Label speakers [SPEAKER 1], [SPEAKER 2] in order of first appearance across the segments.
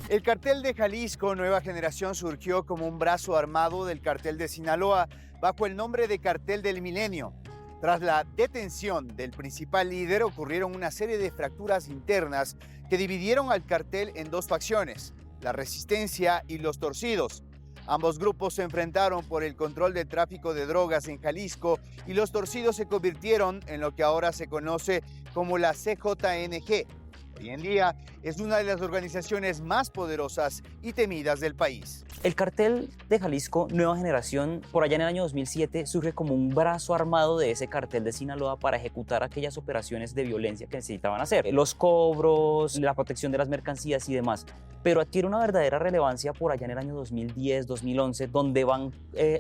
[SPEAKER 1] El cartel de Jalisco Nueva Generación surgió como un brazo armado del cartel de Sinaloa bajo el nombre de Cartel del Milenio. Tras la detención del principal líder ocurrieron una serie de fracturas internas que dividieron al cartel en dos facciones, la Resistencia y los Torcidos. Ambos grupos se enfrentaron por el control del tráfico de drogas en Jalisco y los Torcidos se convirtieron en lo que ahora se conoce como la CJNG. Hoy en día es una de las organizaciones más poderosas y temidas del país.
[SPEAKER 2] El cartel de Jalisco Nueva Generación, por allá en el año 2007, surge como un brazo armado de ese cartel de Sinaloa para ejecutar aquellas operaciones de violencia que necesitaban hacer. Los cobros, la protección de las mercancías y demás. Pero adquiere una verdadera relevancia por allá en el año 2010, 2011, donde van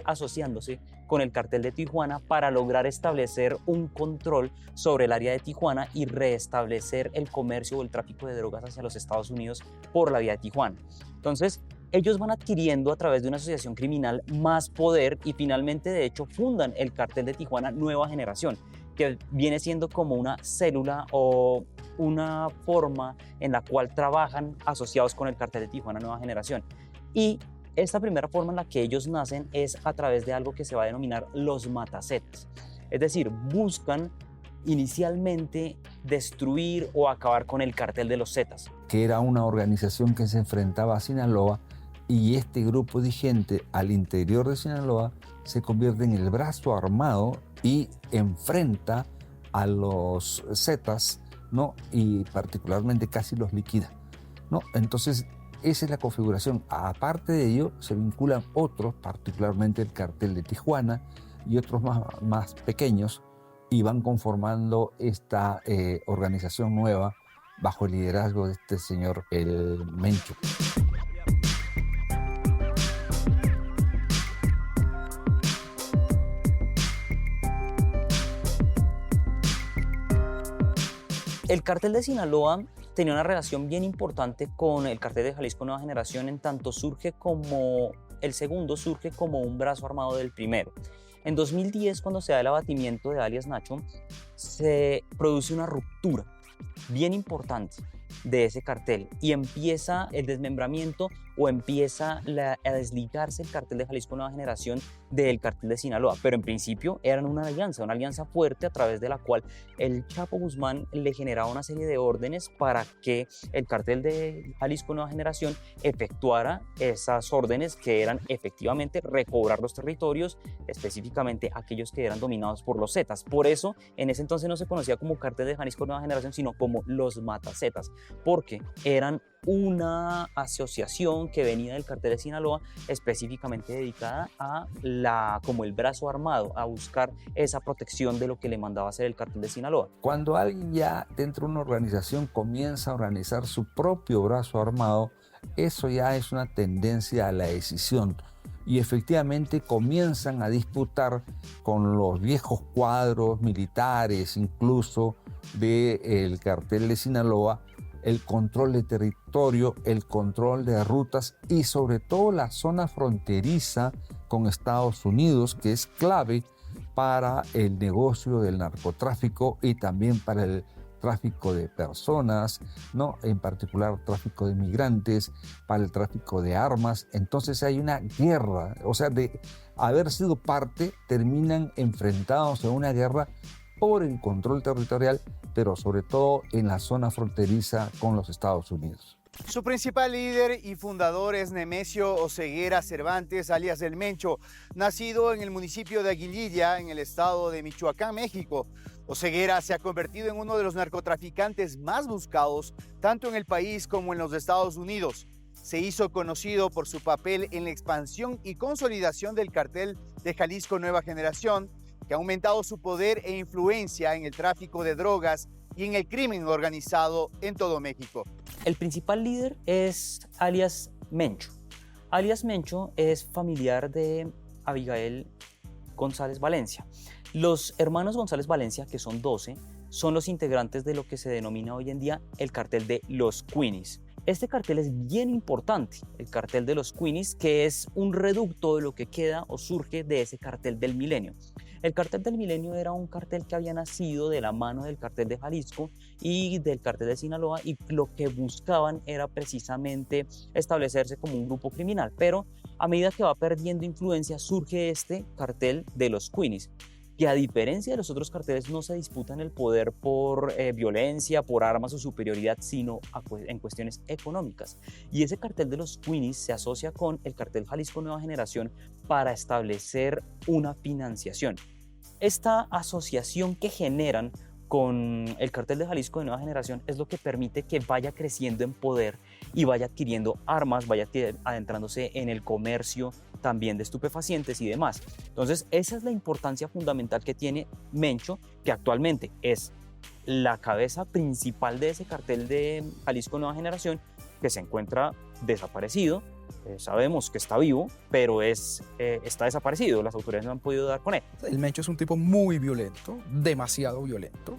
[SPEAKER 2] asociándose con el cartel de Tijuana para lograr establecer un control sobre el área de Tijuana y restablecer el comercio o el tráfico de drogas hacia los Estados Unidos por la vía de Tijuana. Entonces, ellos van adquiriendo a través de una asociación criminal más poder y finalmente, de hecho, fundan el cartel de Tijuana Nueva Generación, que viene siendo como una célula o una forma en la cual trabajan asociados con el cartel de Tijuana Nueva Generación. Y esta primera forma en la que ellos nacen es a través de algo que se va a denominar los matacetas. Es decir, buscan inicialmente destruir o acabar con el cartel de los Zetas.
[SPEAKER 3] Que era una organización que se enfrentaba a Sinaloa y este grupo de gente al interior de Sinaloa se convierte en el brazo armado y enfrenta a los Zetas, ¿no? Y particularmente casi los liquida, ¿no? Entonces, esa es la configuración. Aparte de ello, se vinculan otros, particularmente el cartel de Tijuana y otros más pequeños, y van conformando esta organización nueva bajo el liderazgo de este señor, el Mencho.
[SPEAKER 2] El cartel de Sinaloa tenía una relación bien importante con el cartel de Jalisco Nueva Generación, en tanto surge como el segundo, surge como un brazo armado del primero. En 2010, cuando se da el abatimiento de alias Nacho, se produce una ruptura bien importante de ese cartel y empieza el desmembramiento o empieza a desligarse el cartel de Jalisco Nueva Generación del cartel de Sinaloa, pero en principio eran una alianza fuerte a través de la cual el Chapo Guzmán le generaba una serie de órdenes para que el cartel de Jalisco Nueva Generación efectuara esas órdenes que eran efectivamente recobrar los territorios, específicamente aquellos que eran dominados por los Zetas. Por eso en ese entonces no se conocía como cartel de Jalisco Nueva Generación, sino como los Matazetas, porque eran una asociación que venía del cartel de Sinaloa específicamente dedicada a como el brazo armado, a buscar esa protección de lo que le mandaba hacer el cartel de Sinaloa.
[SPEAKER 3] Cuando alguien ya dentro de una organización comienza a organizar su propio brazo armado, eso ya es una tendencia a la decisión y efectivamente comienzan a disputar con los viejos cuadros militares, incluso del cartel de Sinaloa, el control de territorio, el control de rutas y sobre todo la zona fronteriza con Estados Unidos, que es clave para el negocio del narcotráfico y también para el tráfico de personas, ¿no? En particular tráfico de migrantes, para el tráfico de armas. Entonces hay una guerra, o sea, de haber sido parte, terminan enfrentados en una guerra por el control territorial, pero sobre todo en la zona fronteriza con los Estados Unidos.
[SPEAKER 1] Su principal líder y fundador es Nemesio Oseguera Cervantes, alias El Mencho, nacido en el municipio de Aguililla, en el estado de Michoacán, México. Oseguera se ha convertido en uno de los narcotraficantes más buscados, tanto en el país como en los Estados Unidos. Se hizo conocido por su papel en la expansión y consolidación del cartel de Jalisco Nueva Generación, que ha aumentado su poder e influencia en el tráfico de drogas y en el crimen organizado en todo México.
[SPEAKER 2] El principal líder es alias Mencho. Alias Mencho es familiar de Abigail González Valencia. Los hermanos González Valencia, que son 12, son los integrantes de lo que se denomina hoy en día el cartel de los Queenies. Este cartel es bien importante, el cartel de los Queenies, que es un reducto de lo que queda o surge de ese cartel del milenio. El cartel del Milenio era un cartel que había nacido de la mano del cartel de Jalisco y del cartel de Sinaloa, y lo que buscaban era precisamente establecerse como un grupo criminal, pero a medida que va perdiendo influencia surge este cartel de los Queenies, que a diferencia de los otros carteles no se disputan el poder por violencia, por armas o superioridad, sino en cuestiones económicas. Y ese cartel de los Queenies se asocia con el cartel Jalisco Nueva Generación para establecer una financiación. Esta asociación que generan con el cartel de Jalisco de Nueva Generación es lo que permite que vaya creciendo en poder y vaya adquiriendo armas, vaya adentrándose en el comercio también de estupefacientes y demás. Entonces, esa es la importancia fundamental que tiene Mencho, que actualmente es la cabeza principal de ese cartel de Jalisco Nueva Generación, que se encuentra desaparecido. Sabemos que está vivo, pero está desaparecido. Las autoridades no han podido dar con él.
[SPEAKER 4] El Mencho es un tipo muy violento, demasiado violento.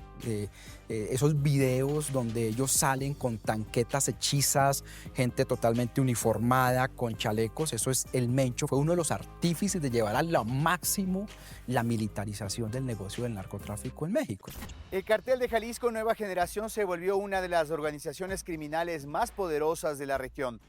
[SPEAKER 4] Esos videos donde ellos salen con tanquetas hechizas, gente totalmente uniformada, con chalecos, eso es el Mencho. Fue uno de los artífices de llevar a lo máximo la militarización del negocio del narcotráfico en México.
[SPEAKER 1] El cartel de Jalisco Nueva Generación se volvió una de las organizaciones criminales más poderosas de la región.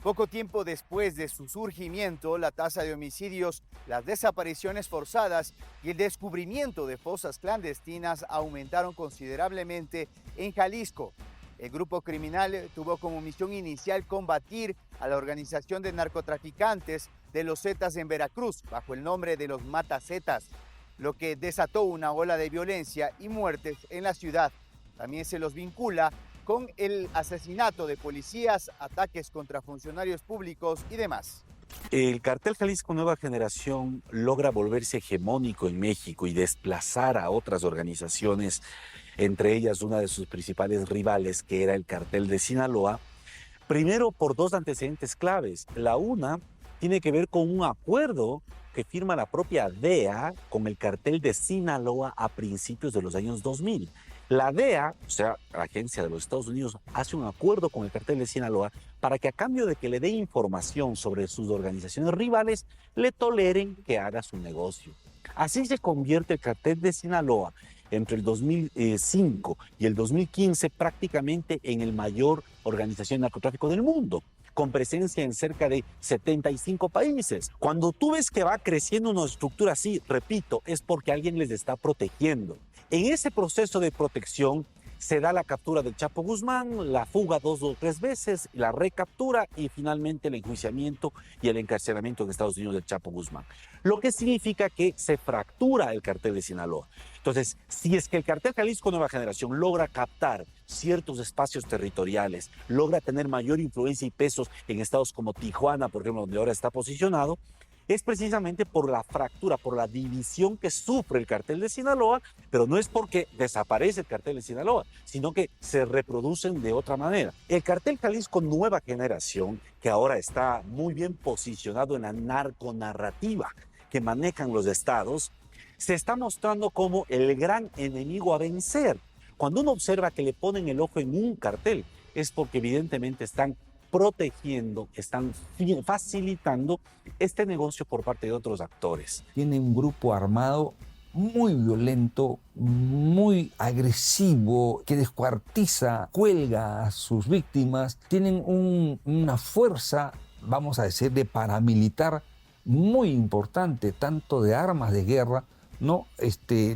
[SPEAKER 1] Poco tiempo después de su surgimiento, la tasa de homicidios, las desapariciones forzadas y el descubrimiento de fosas clandestinas aumentaron considerablemente en Jalisco. El grupo criminal tuvo como misión inicial combatir a la organización de narcotraficantes de los Zetas en Veracruz, bajo el nombre de los Matazetas, lo que desató una ola de violencia y muertes en la ciudad. También se los vincula con el asesinato de policías, ataques contra funcionarios públicos y demás.
[SPEAKER 5] El cartel Jalisco Nueva Generación logra volverse hegemónico en México y desplazar a otras organizaciones, entre ellas una de sus principales rivales, que era el cartel de Sinaloa, primero por dos antecedentes claves. La una tiene que ver con un acuerdo que firma la propia DEA con el cartel de Sinaloa a principios de los años 2000. La DEA, o sea, la agencia de los Estados Unidos, hace un acuerdo con el cartel de Sinaloa para que a cambio de que le dé información sobre sus organizaciones rivales, le toleren que haga su negocio. Así se convierte el cartel de Sinaloa entre el 2005 y el 2015 prácticamente en el mayor organización de narcotráfico del mundo, con presencia en cerca de 75 países. Cuando tú ves que va creciendo una estructura así, repito, es porque alguien les está protegiendo. En ese proceso de protección se da la captura del Chapo Guzmán, la fuga 2 o 3 veces, la recaptura y finalmente el enjuiciamiento y el encarcelamiento en Estados Unidos del Chapo Guzmán. Lo que significa que se fractura el cartel de Sinaloa. Entonces, si es que el cartel Jalisco Nueva Generación logra captar ciertos espacios territoriales, logra tener mayor influencia y pesos en estados como Tijuana, por ejemplo, donde ahora está posicionado, es precisamente por la fractura, por la división que sufre el cartel de Sinaloa, pero no es porque desaparece el cartel de Sinaloa, sino que se reproducen de otra manera. El cartel Jalisco Nueva Generación, que ahora está muy bien posicionado en la narconarrativa que manejan los estados, se está mostrando como el gran enemigo a vencer. Cuando uno observa que le ponen el ojo en un cartel, es porque evidentemente están protegiendo, están facilitando este negocio por parte de otros actores.
[SPEAKER 3] Tiene un grupo armado muy violento, muy agresivo, que descuartiza, cuelga a sus víctimas. Tienen una fuerza, vamos a decir, de paramilitar muy importante, tanto de armas de guerra, ¿no?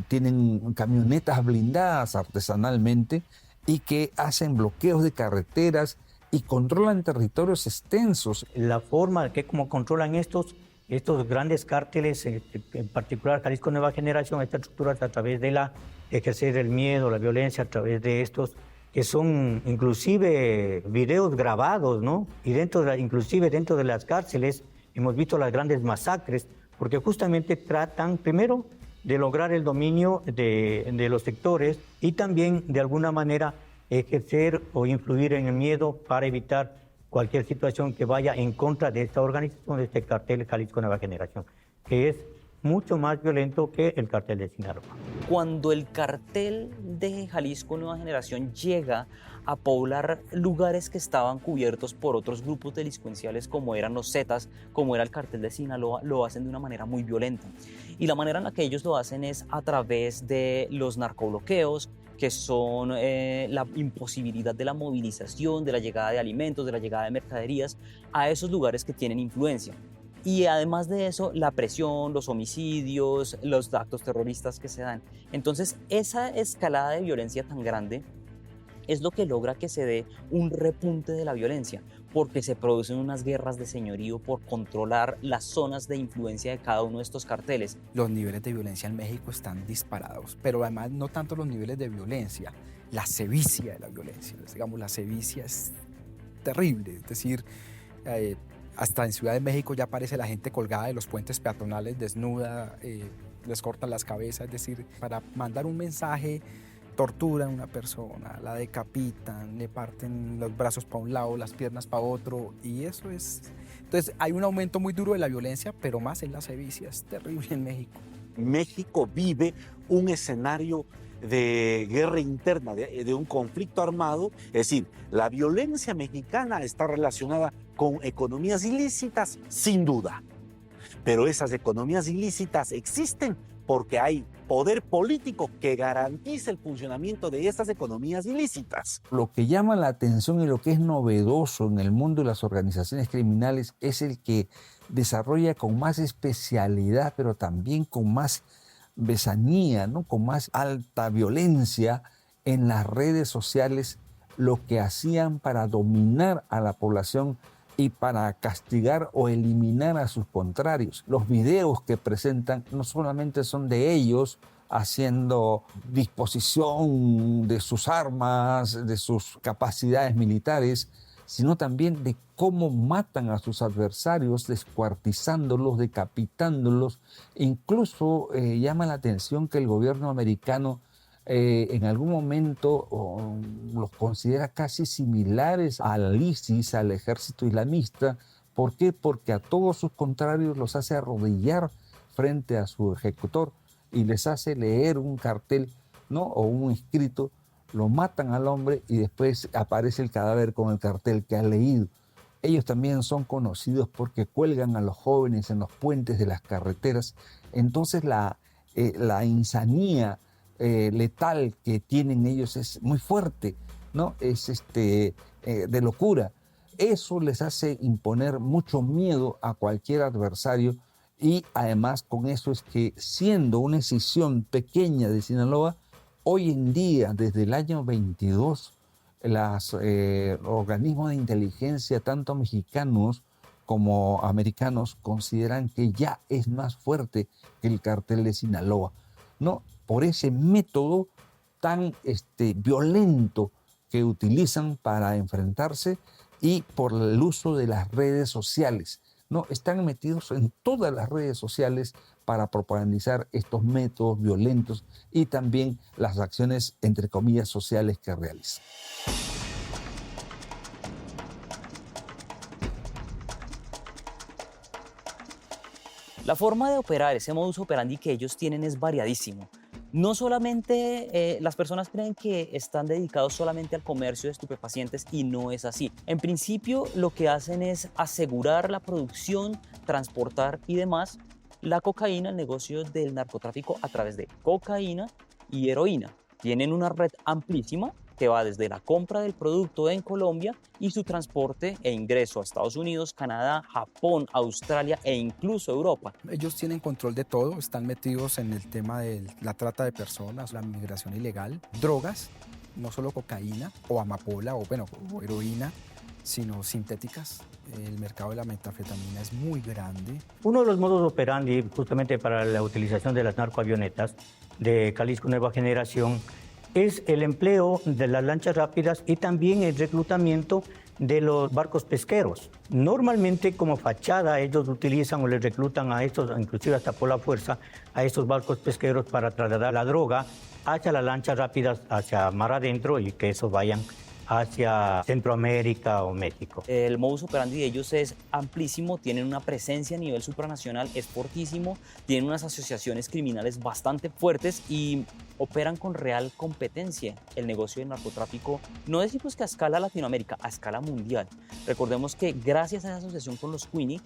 [SPEAKER 3] Tienen camionetas blindadas artesanalmente y que hacen bloqueos de carreteras y controlan territorios extensos.
[SPEAKER 6] La forma que como controlan estos grandes cárteles, en particular Jalisco Nueva Generación, esta estructura a través de ejercer el miedo, la violencia, a través de estos, que son inclusive videos grabados, ¿no? Y inclusive dentro de las cárceles hemos visto las grandes masacres, porque justamente tratan primero de lograr el dominio de los sectores y también de alguna manera ejercer o influir en el miedo para evitar cualquier situación que vaya en contra de esta organización, de este cartel Jalisco Nueva Generación, que es mucho más violento que el cartel de Sinaloa.
[SPEAKER 2] cuando el cartel de Jalisco Nueva Generación llega a poblar lugares que estaban cubiertos por otros grupos delincuenciales como eran los Zetas, como era el cartel de Sinaloa, lo hacen de una manera muy violenta. Y la manera en la que ellos lo hacen es a través de los narcobloqueos, que son la imposibilidad de la movilización, de la llegada de alimentos, de la llegada de mercaderías a esos lugares que tienen influencia. Y además de eso, la presión, los homicidios, los actos terroristas que se dan. Entonces, esa escalada de violencia tan grande es lo que logra que se dé un repunte de la violencia, porque se producen unas guerras de señorío por controlar las zonas de influencia de cada uno de estos carteles.
[SPEAKER 4] Los niveles de violencia en México están disparados, pero además no tanto los niveles de violencia, la sevicia de la violencia. Digamos, la sevicia es terrible, es decir, hasta en Ciudad de México ya aparece la gente colgada de los puentes peatonales desnuda, les cortan las cabezas, es decir, para mandar un mensaje torturan a una persona, la decapitan, le parten los brazos para un lado, las piernas para otro, y eso es... Entonces hay un aumento muy duro de la violencia, pero más en la sevicia, es terrible en México.
[SPEAKER 5] México vive un escenario de guerra interna, de un conflicto armado, es decir, la violencia mexicana está relacionada con economías ilícitas, sin duda, pero esas economías ilícitas existen porque hay poder político que garantiza el funcionamiento de estas economías ilícitas.
[SPEAKER 3] Lo que llama la atención y lo que es novedoso en el mundo de las organizaciones criminales es el que desarrolla con más especialidad, pero también con más besanía, ¿no? Con más alta violencia en las redes sociales, lo que hacían para dominar a la población y para castigar o eliminar a sus contrarios. Los videos que presentan no solamente son de ellos haciendo disposición de sus armas, de sus capacidades militares, sino también de cómo matan a sus adversarios, descuartizándolos, decapitándolos. Incluso llama la atención que el gobierno americano en algún momento los considera casi similares al ISIS, al ejército islamista. ¿Por qué? Porque a todos sus contrarios los hace arrodillar frente a su ejecutor y les hace leer un cartel, ¿no? O un escrito, lo matan al hombre y después aparece el cadáver con el cartel que ha leído. Ellos también son conocidos porque cuelgan a los jóvenes en los puentes de las carreteras. Entonces la insanía letal que tienen ellos es muy fuerte, ¿no? Es de locura. Eso les hace imponer mucho miedo a cualquier adversario y además con eso es que siendo una escisión pequeña de Sinaloa, hoy en día, desde el año 22, los organismos de inteligencia, tanto mexicanos como americanos, consideran que ya es más fuerte que el cartel de Sinaloa, ¿no? Por ese método tan violento que utilizan para enfrentarse y por el uso de las redes sociales, ¿no? Están metidos en todas las redes sociales para propagandizar estos métodos violentos y también las acciones, entre comillas, sociales que realizan.
[SPEAKER 2] La forma de operar, ese modus operandi que ellos tienen es variadísimo. No solamente las personas creen que están dedicados solamente al comercio de estupefacientes y no es así. En principio lo que hacen es asegurar la producción, transportar y demás la cocaína, el negocio del narcotráfico a través de cocaína y heroína. Tienen una red amplísima que va desde la compra del producto en Colombia y su transporte e ingreso a Estados Unidos, Canadá, Japón, Australia e incluso Europa.
[SPEAKER 4] Ellos tienen control de todo, están metidos en el tema de la trata de personas, la migración ilegal, drogas, no solo cocaína o amapola o heroína, sino sintéticas. El mercado de la metanfetamina es muy grande.
[SPEAKER 6] Uno de los modos operandi justamente para la utilización de las narcoavionetas de Jalisco Nueva Generación es el empleo de las lanchas rápidas y también el reclutamiento de los barcos pesqueros. Normalmente como fachada ellos utilizan o les reclutan a estos, inclusive hasta por la fuerza, a estos barcos pesqueros para trasladar la droga hacia las lanchas rápidas, hacia mar adentro y que esos vayan hacia Centroamérica o México.
[SPEAKER 2] El modus operandi de ellos es amplísimo, tienen una presencia a nivel supranacional, es fortísimo, tienen unas asociaciones criminales bastante fuertes y operan con real competencia. El negocio del narcotráfico no es que a escala Latinoamérica, a escala mundial. Recordemos que gracias a esa asociación con los Quini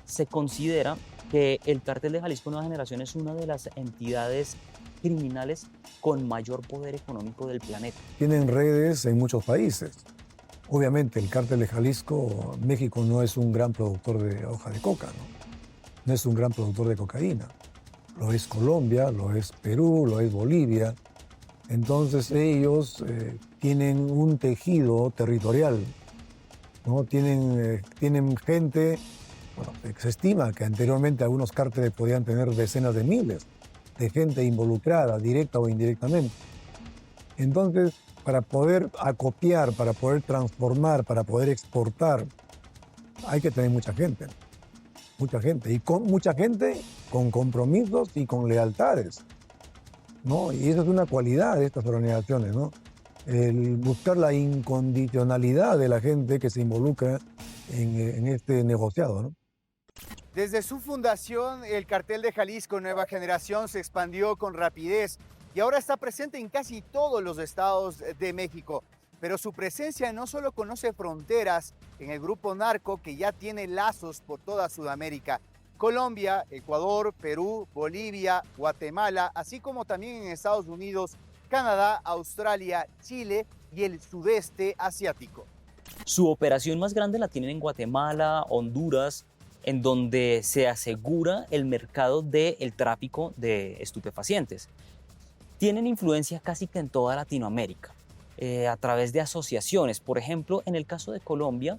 [SPEAKER 2] se considera que el Cártel de Jalisco Nueva Generación es una de las entidades criminales con mayor poder económico del planeta.
[SPEAKER 7] Tienen redes en muchos países. Obviamente el Cártel de Jalisco, México no es un gran productor de hoja de coca, ¿no? No es un gran productor de cocaína. Lo es Colombia, lo es Perú, lo es Bolivia. Entonces ellos tienen un tejido territorial, ¿no? Tienen gente, bueno, se estima que anteriormente algunos cárteles podían tener decenas de miles de gente involucrada, directa o indirectamente. Entonces, para poder acopiar, para poder transformar, para poder exportar, hay que tener mucha gente, y con mucha gente con compromisos y con lealtades, ¿no? Y esa es una cualidad de estas organizaciones, ¿no? El buscar la incondicionalidad de la gente que se involucra en este negociado, ¿no?
[SPEAKER 1] Desde su fundación, el Cartel de Jalisco Nueva Generación se expandió con rapidez y ahora está presente en casi todos los estados de México. Pero su presencia no solo conoce fronteras en el grupo narco, que ya tiene lazos por toda Sudamérica. Colombia, Ecuador, Perú, Bolivia, Guatemala, así como también en Estados Unidos, Canadá, Australia, Chile y el sudeste asiático.
[SPEAKER 2] Su operación más grande la tienen en Guatemala, Honduras, en donde se asegura el mercado del tráfico de estupefacientes. Tienen influencia casi que en toda Latinoamérica, a través de asociaciones. Por ejemplo, en el caso de Colombia,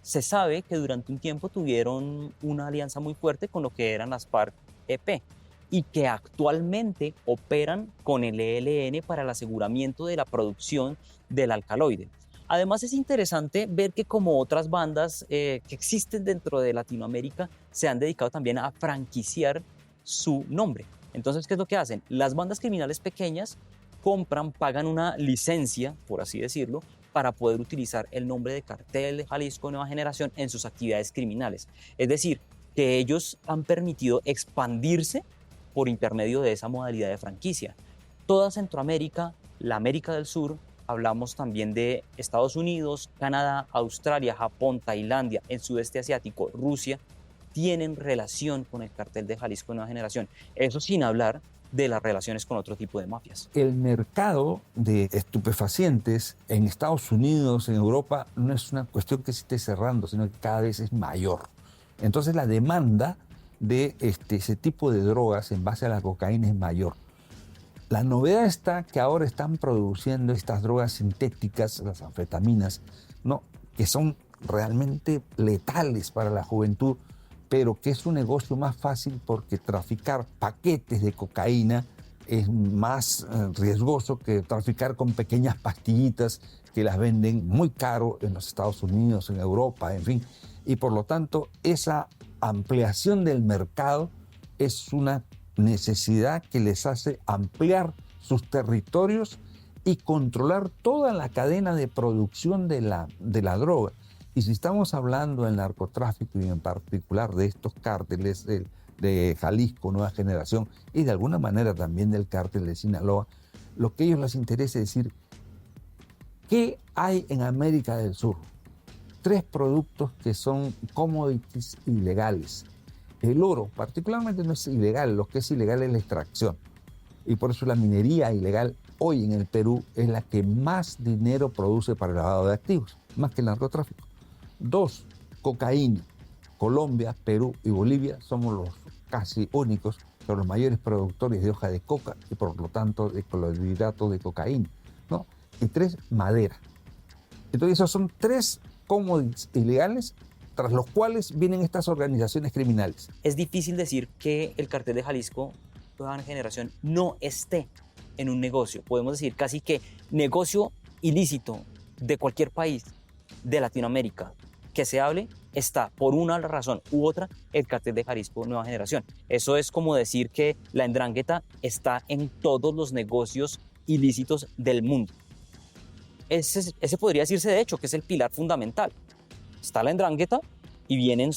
[SPEAKER 2] se sabe que durante un tiempo tuvieron una alianza muy fuerte con lo que eran las FARC-EP y que actualmente operan con el ELN para el aseguramiento de la producción del alcaloide. Además, es interesante ver que, como otras bandas que existen dentro de Latinoamérica, se han dedicado también a franquiciar su nombre. Entonces, ¿qué es lo que hacen? Las bandas criminales pequeñas compran, pagan una licencia, por así decirlo, para poder utilizar el nombre de Cartel de Jalisco Nueva Generación en sus actividades criminales. Es decir, que ellos han permitido expandirse por intermedio de esa modalidad de franquicia. Toda Centroamérica, la América del Sur, hablamos también de Estados Unidos, Canadá, Australia, Japón, Tailandia, el sudeste asiático, Rusia, tienen relación con el Cartel de Jalisco Nueva Generación. Eso sin hablar de las relaciones con otro tipo de mafias.
[SPEAKER 3] El mercado de estupefacientes en Estados Unidos, en Europa, no es una cuestión que se esté cerrando, sino que cada vez es mayor. Entonces la demanda de ese tipo de drogas en base a la cocaína es mayor. La novedad está que ahora están produciendo estas drogas sintéticas, las anfetaminas, ¿no? Que son realmente letales para la juventud, pero que es un negocio más fácil porque traficar paquetes de cocaína es más riesgoso que traficar con pequeñas pastillitas que las venden muy caro en los Estados Unidos, en Europa, en fin. Y por lo tanto, esa ampliación del mercado es una necesidad que les hace ampliar sus territorios y controlar toda la cadena de producción de la droga. Y si estamos hablando del narcotráfico y en particular de estos cárteles de Jalisco Nueva Generación y de alguna manera también del cártel de Sinaloa, lo que a ellos les interesa es decir, ¿qué hay en América del Sur? 3 productos que son commodities ilegales. El oro, particularmente, no es ilegal, lo que es ilegal es la extracción. Y por eso la minería ilegal hoy en el Perú es la que más dinero produce para el lavado de activos, más que el narcotráfico. 2, cocaína. Colombia, Perú y Bolivia somos los casi únicos, son los mayores productores de hoja de coca y por lo tanto de clorhidrato de cocaína, ¿no? Y 3, madera. Entonces esos son 3 commodities ilegales tras los cuales vienen estas organizaciones criminales.
[SPEAKER 2] Es difícil decir que el Cartel de Jalisco Nueva Generación no esté en un negocio. Podemos decir casi que negocio ilícito de cualquier país de Latinoamérica que se hable, está por una razón u otra el Cartel de Jalisco Nueva Generación. Eso es como decir que la endrangheta está en todos los negocios ilícitos del mundo. ese podría decirse de hecho que es el pilar fundamental. Está la Ndrangheta y vienen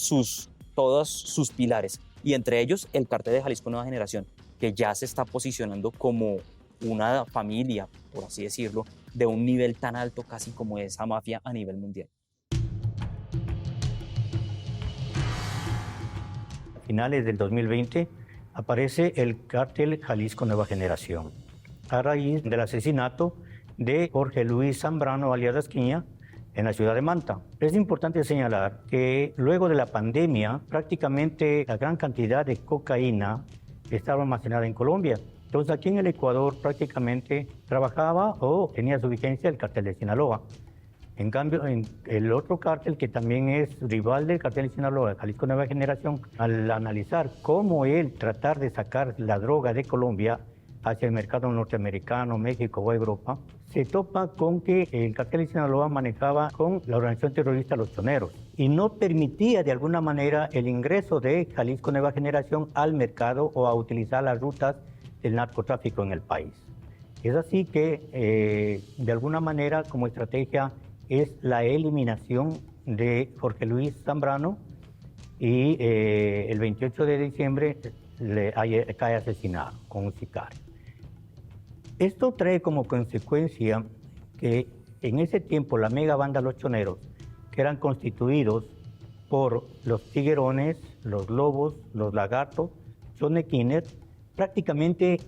[SPEAKER 2] todos sus pilares, y entre ellos el Cartel de Jalisco Nueva Generación, que ya se está posicionando como una familia, por así decirlo, de un nivel tan alto casi como esa mafia a nivel mundial.
[SPEAKER 6] A finales del 2020 aparece el Cártel Jalisco Nueva Generación, a raíz del asesinato de Jorge Luis Zambrano alias Dasquiña en la ciudad de Manta. Es importante señalar que luego de la pandemia, prácticamente la gran cantidad de cocaína estaba almacenada en Colombia. Entonces aquí en el Ecuador prácticamente trabajaba o tenía su vigencia el Cartel de Sinaloa. En cambio, en el otro cártel que también es rival del Cartel de Sinaloa, Jalisco Nueva Generación, al analizar cómo él tratar de sacar la droga de Colombia hacia el mercado norteamericano, México o Europa, se topa con que el Cartel de Sinaloa manejaba con la organización terrorista Los Choneros y no permitía de alguna manera el ingreso de Jalisco Nueva Generación al mercado o a utilizar las rutas del narcotráfico en el país. Es así que, de alguna manera, como estrategia, es la eliminación de Jorge Luis Zambrano y el 28 de diciembre cae asesinado con un sicario. Esto trae como consecuencia que en ese tiempo la mega banda Los Choneros, que eran constituidos por los tiguerones, los lobos, los lagartos, chonequines, prácticamente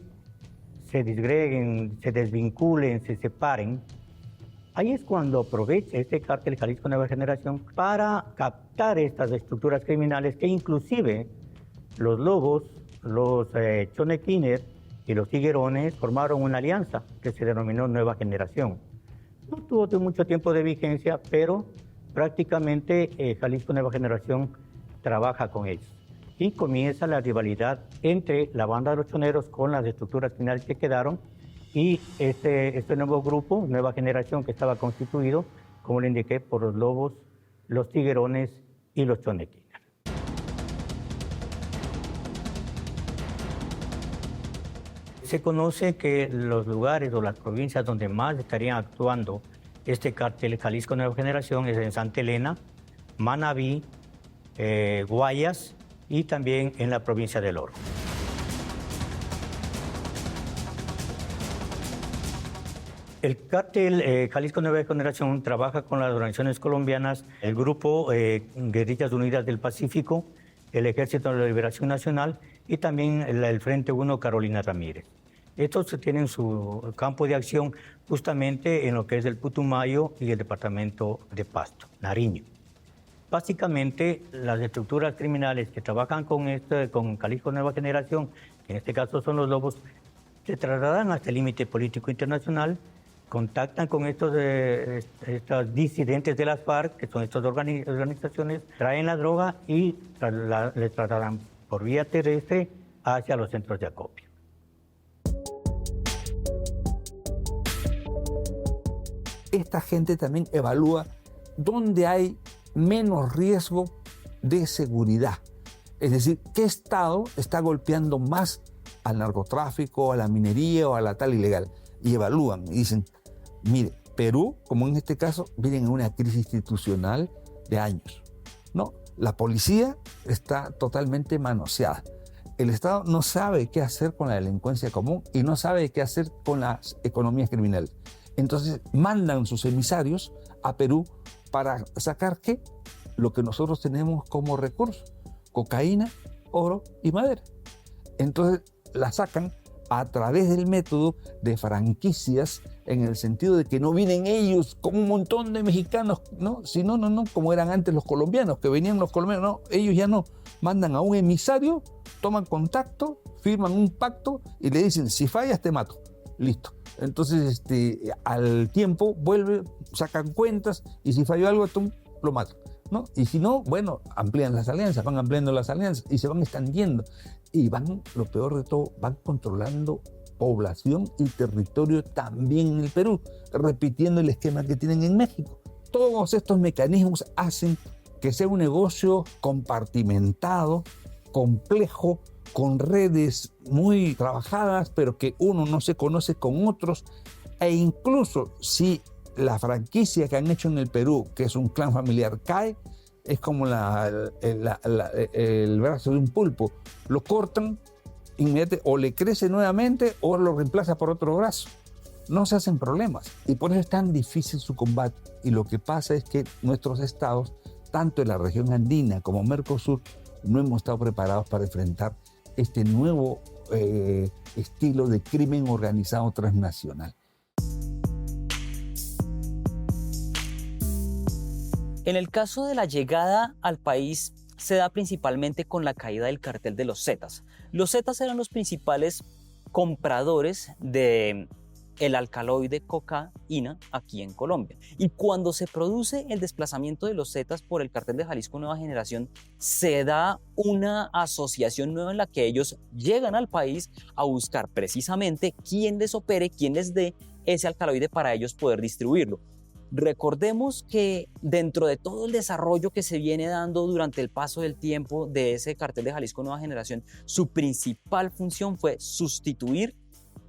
[SPEAKER 6] se disgreguen, se desvinculen, se separen. Ahí es cuando aprovecha este cártel Jalisco Nueva Generación para captar estas estructuras criminales que inclusive los lobos, los chonequines y los tiguerones formaron una alianza que se denominó Nueva Generación. No tuvo mucho tiempo de vigencia, pero prácticamente Jalisco Nueva Generación trabaja con ellos. Y comienza la rivalidad entre la banda de los choneros con las estructuras criminales que quedaron y este nuevo grupo, Nueva Generación, que estaba constituido, como le indiqué, por los lobos, los tiguerones y los chonequines. Se conoce que los lugares o las provincias donde más estarían actuando este cártel Jalisco Nueva Generación es en Santa Elena, Manabí, Guayas y también en la provincia del Oro. El cártel Jalisco Nueva Generación trabaja con las organizaciones colombianas, el Grupo Guerrillas Unidas del Pacífico, el Ejército de la Liberación Nacional y también el Frente 1 Carolina Ramírez. Estos tienen su campo de acción justamente en lo que es el Putumayo y el departamento de Pasto, Nariño. Básicamente, las estructuras criminales que trabajan con Jalisco Nueva Generación, en este caso son los lobos, se trasladan hasta el límite político internacional, contactan con estos disidentes de las FARC, que son estas organizaciones, traen la droga y les trasladan por vía terrestre hacia los centros de acopio.
[SPEAKER 3] Esta gente también evalúa dónde hay menos riesgo de seguridad. Es decir, qué estado está golpeando más al narcotráfico, a la minería o a la tal ilegal. Y evalúan y dicen, mire, Perú, como en este caso, viene en una crisis institucional de años, ¿no? La policía está totalmente manoseada. El Estado no sabe qué hacer con la delincuencia común y no sabe qué hacer con las economías criminales. Entonces mandan sus emisarios a Perú para sacar ¿qué? Lo que nosotros tenemos como recurso, cocaína, oro y madera. Entonces la sacan a través del método de franquicias, en el sentido de que no vienen ellos como un montón de mexicanos, ¿no? Sino, no, como eran antes los colombianos, que venían los colombianos, no, ellos ya no, mandan a un emisario, toman contacto, firman un pacto y le dicen, si fallas te mato, listo. Entonces al tiempo vuelve, sacan cuentas y si falló algo, tú lo matan, ¿no? Y si no, bueno, amplían las alianzas, van ampliando las alianzas y se van extendiendo. Y van, lo peor de todo, van controlando población y territorio también en el Perú, repitiendo el esquema que tienen en México. Todos estos mecanismos hacen que sea un negocio compartimentado, complejo, con redes muy trabajadas, pero que uno no se conoce con otros. E incluso si la franquicia que han hecho en el Perú, que es un clan familiar, cae, es como el brazo de un pulpo. Lo cortan inmediatamente, o le crece nuevamente o lo reemplaza por otro brazo. No se hacen problemas. Y por eso es tan difícil su combate. Y lo que pasa es que nuestros estados, tanto en la región andina como Mercosur, no hemos estado preparados para enfrentar este nuevo estilo de crimen organizado transnacional.
[SPEAKER 2] En el caso de la llegada al país se da principalmente con la caída del cartel de los Zetas. Los Zetas eran los principales compradores de el alcaloide cocaína aquí en Colombia. Y cuando se produce el desplazamiento de los Zetas por el cartel de Jalisco Nueva Generación, se da una asociación nueva en la que ellos llegan al país a buscar precisamente quién les opere, quién les dé ese alcaloide para ellos poder distribuirlo. Recordemos que dentro de todo el desarrollo que se viene dando durante el paso del tiempo de ese cartel de Jalisco Nueva Generación, su principal función fue sustituir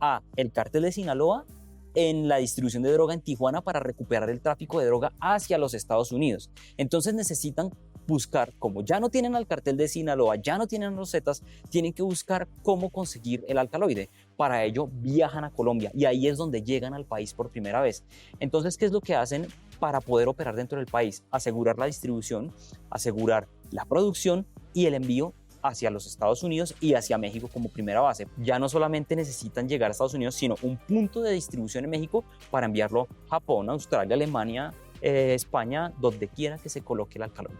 [SPEAKER 2] a el cartel de Sinaloa en la distribución de droga en Tijuana para recuperar el tráfico de droga hacia los Estados Unidos. Entonces necesitan buscar, como ya no tienen al cartel de Sinaloa, ya no tienen los Zetas, tienen que buscar cómo conseguir el alcaloide. Para ello viajan a Colombia y ahí es donde llegan al país por primera vez. Entonces, ¿qué es lo que hacen para poder operar dentro del país? Asegurar la distribución, asegurar la producción y el envío hacia los Estados Unidos y hacia México como primera base. Ya no solamente necesitan llegar a Estados Unidos, sino un punto de distribución en México para enviarlo a Japón, Australia, Alemania, España, donde quiera que se coloque el alcaloide.